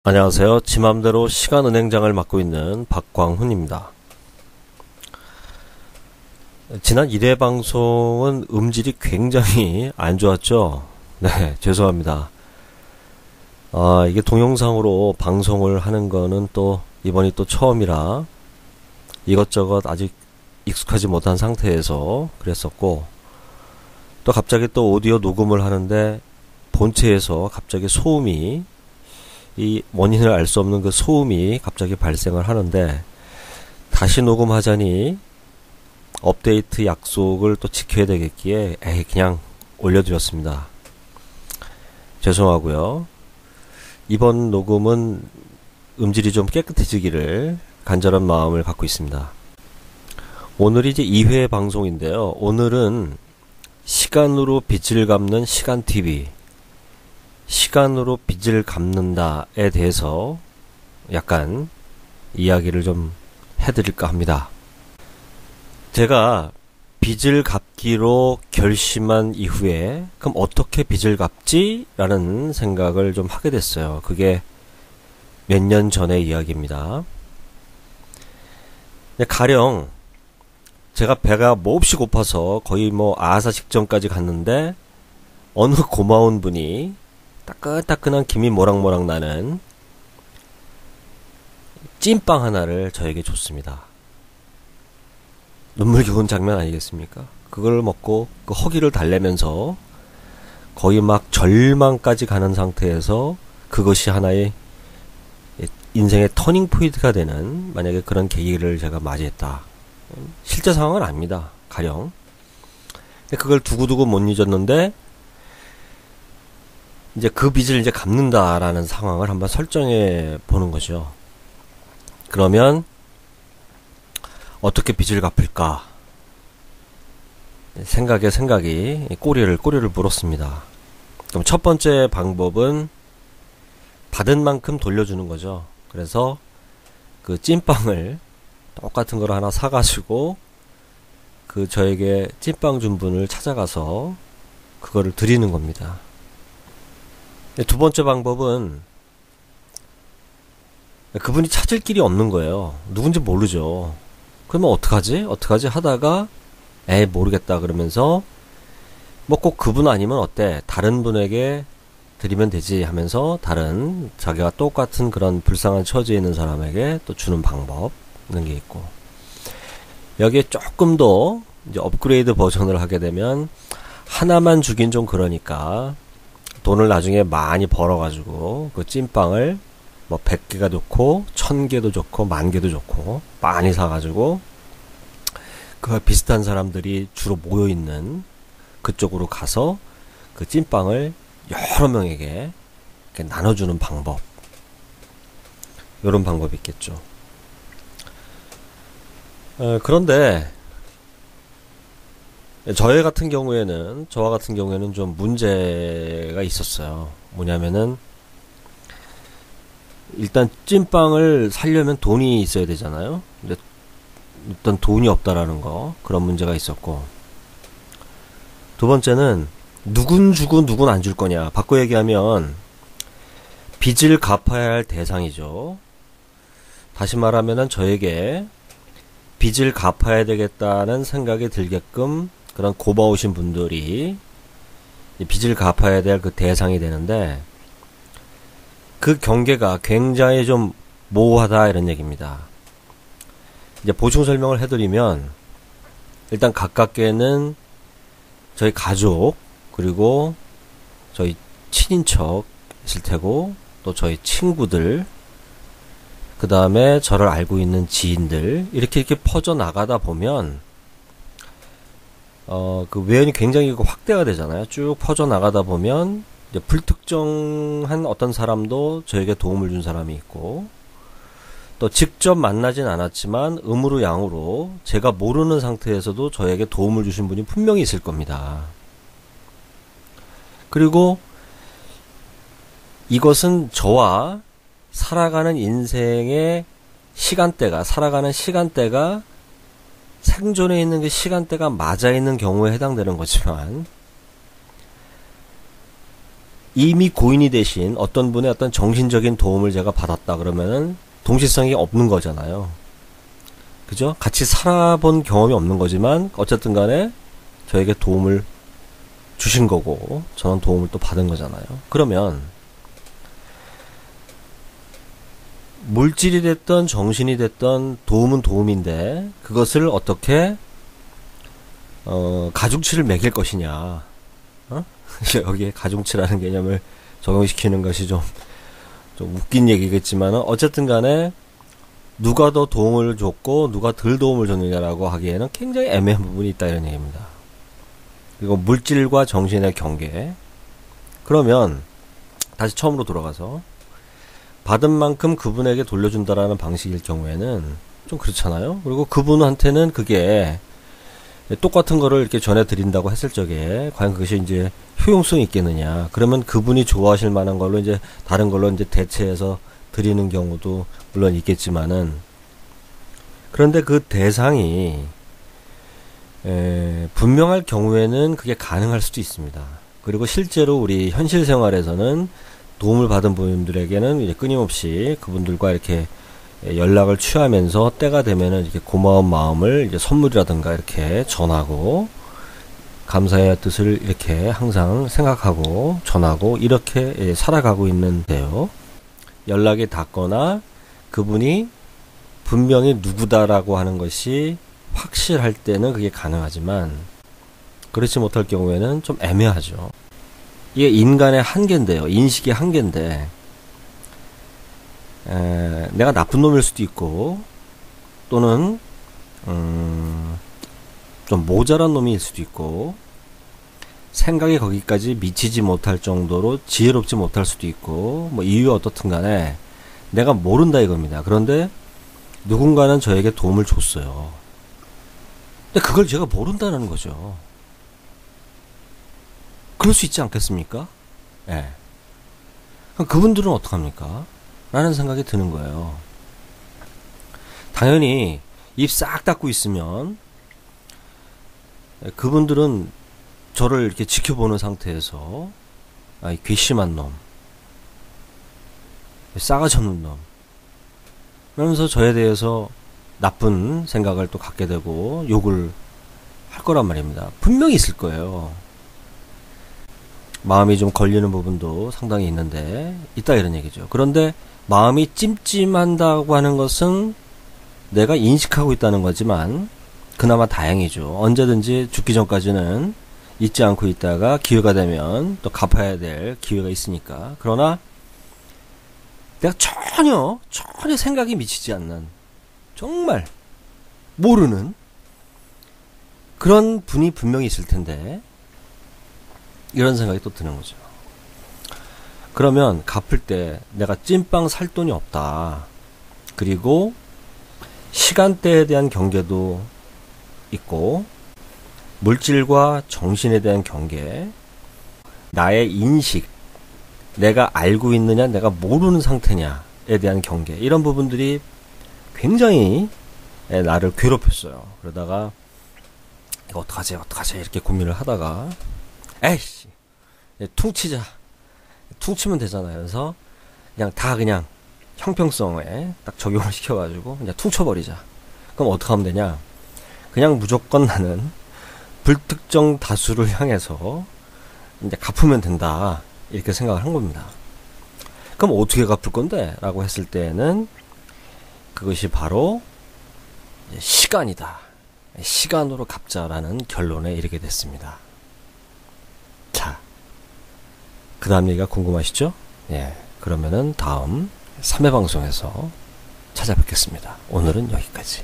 안녕하세요. 지맘대로 시간은행장을 맡고 있는 박광훈입니다. 지난 1회 방송은 음질이 굉장히 안 좋았죠? 네, 죄송합니다. 이게 동영상으로 방송을 하는 거는 또 이번이 또 처음이라 이것저것 아직 익숙하지 못한 상태에서 그랬었고, 또 갑자기 또 오디오 녹음을 하는데 본체에서 갑자기 소음이, 이 원인을 알 수 없는 그 소음이 갑자기 발생을 하는데, 다시 녹음하자니 업데이트 약속을 또 지켜야 되겠기에 그냥 올려드렸습니다. 죄송하고요. 이번 녹음은 음질이 좀 깨끗해지기를 간절한 마음을 갖고 있습니다. 오늘이 이제 2회 방송인데요. 오늘은 시간으로 빚을 갚는 시간TV, 시간으로 빚을 갚는다에 대해서 약간 이야기를 좀 해드릴까 합니다. 제가 빚을 갚기로 결심한 이후에 그럼 어떻게 빚을 갚지? 라는 생각을 좀 하게 됐어요. 그게 몇 년 전의 이야기입니다. 가령 제가 배가 몹시 고파서 거의 아사 직전까지 갔는데, 어느 고마운 분이 따끈따끈한 김이 모락모락 나는 찐빵 하나를 저에게 줬습니다. 눈물겨운 장면 아니겠습니까? 그걸 먹고 그 허기를 달래면서 거의 막 절망까지 가는 상태에서 그것이 하나의 인생의 터닝 포인트가 되는, 만약에 그런 계기를 제가 맞이했다. 실제 상황은 아닙니다. 가령. 근데 그걸 두고두고 못 잊었는데, 이제 그 빚을 이제 갚는다라는 상황을 한번 설정해 보는 거죠. 그러면 어떻게 빚을 갚을까? 생각이 꼬리를 물었습니다. 그럼 첫 번째 방법은 받은 만큼 돌려주는 거죠. 그래서 그 찐빵을 똑같은 걸 하나 사가지고 그 저에게 찐빵 준 분을 찾아가서 그거를 드리는 겁니다. 두 번째 방법은 그분이 찾을 길이 없는 거예요. 누군지 모르죠. 그러면 어떡하지 하다가 모르겠다 그러면서 꼭 그분 아니면 어때? 다른 분에게 드리면 되지 하면서 다른 자기가 똑같은 그런 불쌍한 처지에 있는 사람에게 또 주는 방법, 이런 게 있고, 여기에 조금 더 이제 업그레이드 버전을 하게 되면 하나만 주긴 좀 그러니까 돈을 나중에 많이 벌어가지고 그 찐빵을 100개가 좋고 1000개도 좋고 10,000개도 좋고 많이 사가지고 그와 비슷한 사람들이 주로 모여있는 그쪽으로 가서 그 찐빵을 여러 명에게 이렇게 나눠주는 방법, 이런 방법이 있겠죠. 그런데 저와 같은 경우에는 좀 문제가 있었어요. 뭐냐면은, 일단 찐빵을 사려면 돈이 있어야 되잖아요. 근데 일단 돈이 없다라는 거, 그런 문제가 있었고, 두 번째는 누군 주고 누군 안 줄 거냐. 바꿔 얘기하면 빚을 갚아야 할 대상이죠. 다시 말하면은 저에게 빚을 갚아야 되겠다는 생각이 들게끔 그런 고마우신 분들이 빚을 갚아야 될 그 대상이 되는데, 그 경계가 굉장히 좀 모호하다, 이런 얘기입니다. 이제 보충 설명을 해드리면, 일단 가깝게는 저희 가족, 그리고 저희 친인척 있을 테고, 또 저희 친구들, 그 다음에 저를 알고 있는 지인들, 이렇게 퍼져 나가다 보면 그 외연이 굉장히 확대가 되잖아요. 쭉 퍼져 나가다 보면 이제 불특정한 어떤 사람도 저에게 도움을 준 사람이 있고, 또 직접 만나진 않았지만 음으로 양으로 제가 모르는 상태에서도 저에게 도움을 주신 분이 분명히 있을 겁니다. 그리고 이것은 저와 살아가는 인생의 살아가는 시간대가 생존에 있는 그 시간대가 맞아 있는 경우에 해당되는 거지만, 이미 고인이 되신 어떤 분의 어떤 정신적인 도움을 제가 받았다 그러면은 동시성이 없는 거잖아요. 그죠? 같이 살아본 경험이 없는 거지만 어쨌든 간에 저에게 도움을 주신 거고 저는 도움을 또 받은 거잖아요. 그러면 물질이 됐던 정신이 됐던 도움은 도움인데 그것을 어떻게 가중치를 매길 것이냐, 여기에 가중치라는 개념을 적용시키는 것이 좀 웃긴 얘기겠지만 어쨌든 간에 누가 더 도움을 줬고 누가 덜 도움을 줬느냐라고 하기에는 굉장히 애매한 부분이 있다 이런 얘기입니다. 그리고 물질과 정신의 경계. 그러면 다시 처음으로 돌아가서 받은 만큼 그분에게 돌려준다라는 방식일 경우에는 좀 그렇잖아요. 그리고 그분한테는 그게 똑같은 거를 이렇게 전해드린다고 했을 적에 과연 그것이 이제 효용성이 있겠느냐. 그러면 그분이 좋아하실 만한 걸로 이제 다른 걸로 이제 대체해서 드리는 경우도 물론 있겠지만은, 그런데 그 대상이 분명할 경우에는 그게 가능할 수도 있습니다. 그리고 실제로 우리 현실 생활에서는 도움을 받은 분들에게는 이제 끊임없이 그분들과 이렇게 연락을 취하면서 때가 되면은 이렇게 고마운 마음을 이제 선물이라든가 이렇게 전하고 감사의 뜻을 이렇게 항상 생각하고 전하고 이렇게 살아가고 있는데요. 연락이 닿거나 그분이 분명히 누구다라고 하는 것이 확실할 때는 그게 가능하지만 그렇지 못할 경우에는 좀 애매하죠. 이게 인간의 한계인데요. 인식의 한계인데 내가 나쁜 놈일 수도 있고 또는 좀 모자란 놈일 수도 있고 생각이 거기까지 미치지 못할 정도로 지혜롭지 못할 수도 있고 뭐 이유가 어떻든 간에 내가 모른다 이겁니다. 그런데 누군가는 저에게 도움을 줬어요. 근데 그걸 제가 모른다는 거죠. 그럴 수 있지 않겠습니까? 예. 그럼 그분들은 어떡합니까? 라는 생각이 드는 거예요. 당연히 입 싹 닫고 있으면 그분들은 저를 이렇게 지켜보는 상태에서 이 괘씸한 놈, 싸가지 없는 놈 그러면서 저에 대해서 나쁜 생각을 또 갖게 되고 욕을 할 거란 말입니다. 분명히 있을 거예요. 마음이 좀 걸리는 부분도 상당히 있는데 있다 이런 얘기죠. 그런데 마음이 찜찜한다고 하는 것은 내가 인식하고 있다는 거지만 그나마 다행이죠. 언제든지 죽기 전까지는 잊지 않고 있다가 기회가 되면 또 갚아야 될 기회가 있으니까. 그러나 내가 전혀 생각이 미치지 않는 정말 모르는 그런 분이 분명히 있을 텐데 이런 생각이 또 드는 거죠. 그러면 갚을 때 내가 찐빵 살 돈이 없다. 그리고 시간대에 대한 경계도 있고 물질과 정신에 대한 경계, 나의 인식, 내가 알고 있느냐 내가 모르는 상태냐에 대한 경계, 이런 부분들이 굉장히 나를 괴롭혔어요. 그러다가 이거 어떡하지 이렇게 고민을 하다가 에이씨 퉁치면 되잖아요. 그래서 그냥 형평성에 딱 적용을 시켜가지고 그냥 퉁쳐버리자. 그럼 어떻게 하면 되냐? 그냥 무조건 나는 불특정 다수를 향해서 이제 갚으면 된다 이렇게 생각을 한 겁니다. 그럼 어떻게 갚을 건데? 라고 했을 때는 그것이 바로 시간이다. 시간으로 갚자라는 결론에 이르게 됐습니다. 자, 그 다음 얘기가 궁금하시죠? 예, 그러면은 다음 3회 방송에서 찾아뵙겠습니다. 오늘은 여기까지.